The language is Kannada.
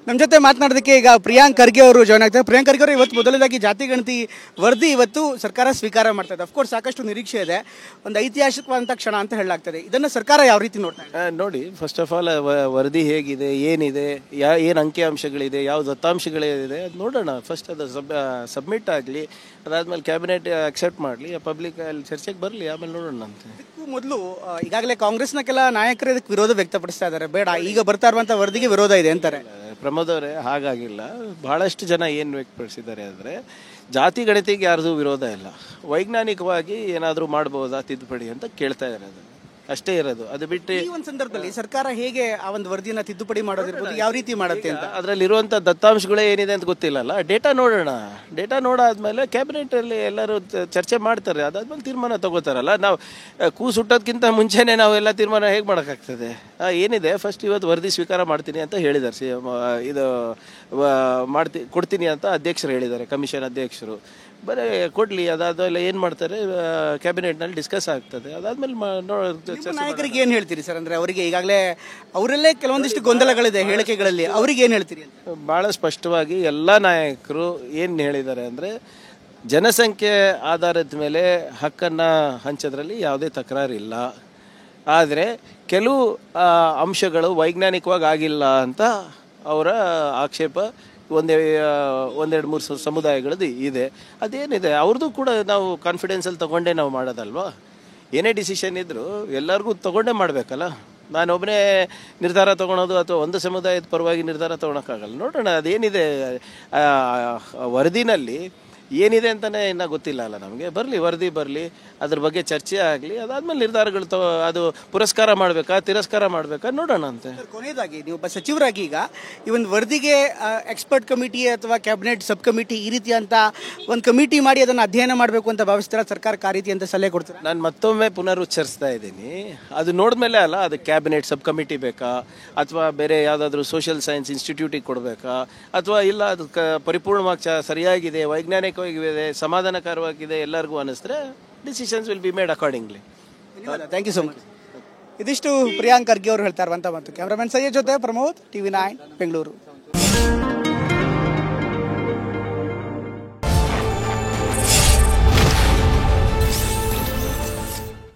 ನಮ್ಮ ಜೊತೆ ಮಾತನಾಡೋದಕ್ಕೆ ಈಗ ಪ್ರಿಯಾಂಕ್ ಖರ್ಗೆ ಅವರು ಜಾಯ್ನ್ ಆಗ್ತಾರೆ. ಪ್ರಿಯಾಂಕ್ ಖರ್ಗೆ ಅವರು ಇವತ್ತು ಮೊದಲನೇದಾಗಿ ಜಾತಿ ಗಣತಿ ವರದಿ ಇವತ್ತು ಸರ್ಕಾರ ಸ್ವೀಕಾರ ಮಾಡ್ತಾ ಇದೆ. ಅಫ್ಕೋರ್ಸ್ ಸಾಕಷ್ಟು ನಿರೀಕ್ಷೆ ಇದೆ, ಒಂದು ಐತಿಹಾಸಿಕವಾದಂಥ ಕ್ಷಣ ಅಂತ ಹೇಳಲಾಗ್ತದೆ. ಇದನ್ನು ಸರ್ಕಾರ ಯಾವ ರೀತಿ ನೋಡ್ತಾ ಇದೆ? ನೋಡಿ, ಫಸ್ಟ್ ಆಫ್ ಆಲ್ ವರದಿ ಹೇಗಿದೆ, ಏನಿದೆ, ಏನು ಅಂಕಿಅಂಶಗಳಿದೆ, ಯಾವ ದತ್ತಾಂಶಗಳಿದೆ ಅದು ನೋಡೋಣ. ಫಸ್ಟ್ ಅದು ಸಬ್ಮಿಟ್ ಆಗಲಿ, ಅದಾದಮೇಲೆ ಕ್ಯಾಬಿನೆಟ್ ಅಕ್ಸೆಪ್ಟ್ ಮಾಡಲಿ, ಪಬ್ಲಿಕ್ ಅಲ್ಲಿ ಚರ್ಚೆಗೆ ಬರಲಿ, ಆಮೇಲೆ ನೋಡೋಣ ಅಂತ. ಇದಕ್ಕೂ ಮೊದಲು ಈಗಾಗಲೇ ಕಾಂಗ್ರೆಸ್ನ ಕೆಲ ನಾಯಕರು ಇದಕ್ಕೆ ವಿರೋಧ ವ್ಯಕ್ತಪಡಿಸ್ತಾ ಇದ್ದಾರೆ. ಬೇಡ, ಈಗ ಬರ್ತಾ ಇರುವಂಥ ವರದಿಗೆ ವಿರೋಧ ಇದೆ ಅಂತಾರೆ. ಪ್ರಮೋದ್ ಅವರೇ, ಹಾಗಾಗಿಲ್ಲ. ಬಹಳಷ್ಟು ಜನ ಏನು ವ್ಯಕ್ತಪಡಿಸಿದ್ದಾರೆ ಅಂದರೆ, ಜಾತಿ ಗಣತಿಗೆ ಯಾರ್ದು ವಿರೋಧ ಇಲ್ಲ, ವೈಜ್ಞಾನಿಕವಾಗಿ ಏನಾದರೂ ಮಾಡ್ಬೋದಾ ತಿದ್ದುಪಡಿ ಅಂತ ಕೇಳ್ತಾ ಇರೋದು ಅಷ್ಟೇ ಇರೋದು. ಅದು ಬಿಟ್ಟು ಈ ಒಂದು ಸಂದರ್ಭದಲ್ಲಿ ಸರ್ಕಾರ ಹೇಗೆ ಆ ಒಂದು ವರದಿನ ತಿದ್ದುಪಡಿ ಮಾಡೋದಿರ್ಬೋದು, ಯಾವ ರೀತಿ ಮಾಡುತ್ತೆ ಅಂತ ಅದರಲ್ಲಿರುವಂಥ ದತ್ತಾಂಶಗಳೇ ಏನಿದೆ ಅಂತ ಗೊತ್ತಿಲ್ಲಲ್ಲ. ಡೇಟಾ ನೋಡೋಣ, ಡೇಟಾ ನೋಡಾದ್ಮೇಲೆ ಕ್ಯಾಬಿನೆಟಲ್ಲಿ ಎಲ್ಲರೂ ಚರ್ಚೆ ಮಾಡ್ತಾರೆ, ಅದಾದ್ಮೇಲೆ ತೀರ್ಮಾನ ತಗೋತಾರಲ್ಲ. ನಾವು ಕೂಸುಟ್ಟೋದಕ್ಕಿಂತ ಮುಂಚೆನೇ ನಾವೆಲ್ಲ ತೀರ್ಮಾನ ಹೇಗೆ ಮಾಡೋಕ್ಕಾಗ್ತದೆ? ಏನಿದೆ ಫಸ್ಟ್ ಇವತ್ತು ವರದಿ ಸ್ವೀಕಾರ ಮಾಡ್ತೀನಿ ಅಂತ ಹೇಳಿದ್ದಾರೆ. ಇದು ಕೊಡ್ತೀನಿ ಅಂತ ಅಧ್ಯಕ್ಷರು ಹೇಳಿದ್ದಾರೆ, ಕಮಿಷನ್ ಅಧ್ಯಕ್ಷರು. ಬರೀ ಕೊಡಲಿ, ಅದಾದ್ಮೇಲೆ ಏನು ಮಾಡ್ತಾರೆ ಕ್ಯಾಬಿನೆಟ್ನಲ್ಲಿ ಡಿಸ್ಕಸ್ ಆಗ್ತದೆ. ಅದಾದ್ಮೇಲೆ ನಾಯಕರಿಗೆ ಏನು ಹೇಳ್ತೀರಿ ಸರ್? ಅಂದರೆ ಅವರಿಗೆ ಈಗಾಗಲೇ ಅವರಲ್ಲೇ ಕೆಲವೊಂದಿಷ್ಟು ಗೊಂದಲಗಳಿದೆ ಹೇಳಿಕೆಗಳಲ್ಲಿ, ಅವ್ರಿಗೆ ಏನು ಹೇಳ್ತೀರಿ ಅಂತ? ಭಾಳ ಸ್ಪಷ್ಟವಾಗಿ ಎಲ್ಲ ನಾಯಕರು ಏನು ಹೇಳಿದ್ದಾರೆ ಅಂದರೆ, ಜನಸಂಖ್ಯೆ ಆಧಾರದ ಮೇಲೆ ಹಕ್ಕನ್ನು ಹಂಚೋದ್ರಲ್ಲಿ ಯಾವುದೇ ತಕರಾರಿಲ್ಲ, ಆದರೆ ಕೆಲವು ಅಂಶಗಳು ವೈಜ್ಞಾನಿಕವಾಗಿ ಆಗಿಲ್ಲ ಅಂತ ಅವರ ಆಕ್ಷೇಪ ಒಂದೆರಡು ಮೂರು ಸಮುದಾಯಗಳದ್ದು ಇದೆ. ಅದೇನಿದೆ ಅವ್ರದ್ದು ಕೂಡ ನಾವು ಕಾನ್ಫಿಡೆನ್ಸಲ್ಲಿ ತೊಗೊಂಡೇ ನಾವು ಮಾಡೋದಲ್ವಾ. ಏನೇ ಡಿಸಿಷನ್ ಇದ್ದರೂ ಎಲ್ಲರಿಗೂ ತೊಗೊಂಡೇ ಮಾಡಬೇಕಲ್ಲ. ನಾನೊಬ್ಬನೇ ನಿರ್ಧಾರ ತೊಗೊಳೋದು ಅಥವಾ ಒಂದು ಸಮುದಾಯದ ಪರವಾಗಿ ನಿರ್ಧಾರ ತೊಗೊಳಕ್ಕಾಗಲ್ಲ. ನೋಡೋಣ ಅದೇನಿದೆ ವರದಿನಲ್ಲಿ ಏನಿದೆ ಅಂತಲೇ ಇನ್ನೂ ಗೊತ್ತಿಲ್ಲ ಅಲ್ಲ ನಮಗೆ. ಬರಲಿ, ವರದಿ ಬರಲಿ, ಅದ್ರ ಬಗ್ಗೆ ಚರ್ಚೆ ಆಗಲಿ, ಅದಾದ್ಮೇಲೆ ನಿರ್ಧಾರಗಳು ಅದು ಪುರಸ್ಕಾರ ಮಾಡಬೇಕಾ ತಿರಸ್ಕಾರ ಮಾಡಬೇಕಾ ನೋಡೋಣ ಅಂತ. ಕೊನೆಯದಾಗಿ ನೀವು ಒಬ್ಬ ಸಚಿವರಾಗಿ ಈಗ ಈ ಒಂದು ವರದಿಗೆ ಎಕ್ಸ್ಪರ್ಟ್ ಕಮಿಟಿ ಅಥವಾ ಕ್ಯಾಬಿನೆಟ್ ಸಬ್ ಕಮಿಟಿ ಈ ರೀತಿ ಅಂತ ಒಂದು ಕಮಿಟಿ ಮಾಡಿ ಅದನ್ನು ಅಧ್ಯಯನ ಮಾಡಬೇಕು ಅಂತ ಭಾವಿಸ್ತೀರಾ? ಸರ್ಕಾರಕ್ಕೆ ಆ ರೀತಿ ಅಂತ ಸಲಹೆ ಕೊಡ್ತೀರಾ? ನಾನು ಮತ್ತೊಮ್ಮೆ ಪುನರುಚ್ಚರಿಸ್ತಾ ಇದ್ದೀನಿ, ಅದು ನೋಡಿದ್ಮೇಲೆ ಅಲ್ಲ ಅದು ಕ್ಯಾಬಿನೆಟ್ ಸಬ್ ಕಮಿಟಿ ಬೇಕಾ ಅಥವಾ ಬೇರೆ ಯಾವುದಾದ್ರೂ ಸೋಷಿಯಲ್ ಸೈನ್ಸ್ ಇನ್ಸ್ಟಿಟ್ಯೂಟಿಗೆ ಕೊಡಬೇಕಾ, ಅಥವಾ ಇಲ್ಲ ಅದು ಪರಿಪೂರ್ಣವಾಗಿ ಸರಿಯಾಗಿದೆ, ವೈಜ್ಞಾನಿಕ ಸಮಾಧಾನಕರವಾಗಿದೆ ಎಲ್ಲರಿಗೂ ಅನ್ನಿಸಿದ್ರೆ decisions will be made accordingly. Thank you so much. ಇದಿಷ್ಟು ಪ್ರಿಯಾಂಕ್ ಖರ್ಗೆ ಅವರು ಹೇಳ್ತಾ ಇರುವಂಥ ಮಾತು. ಕ್ಯಾಮ್ರಾಮನ್ ಸಯ್ಯದ್ ಜೊತೆ ಪ್ರಮೋದ್, TV9 ಬೆಂಗಳೂರು.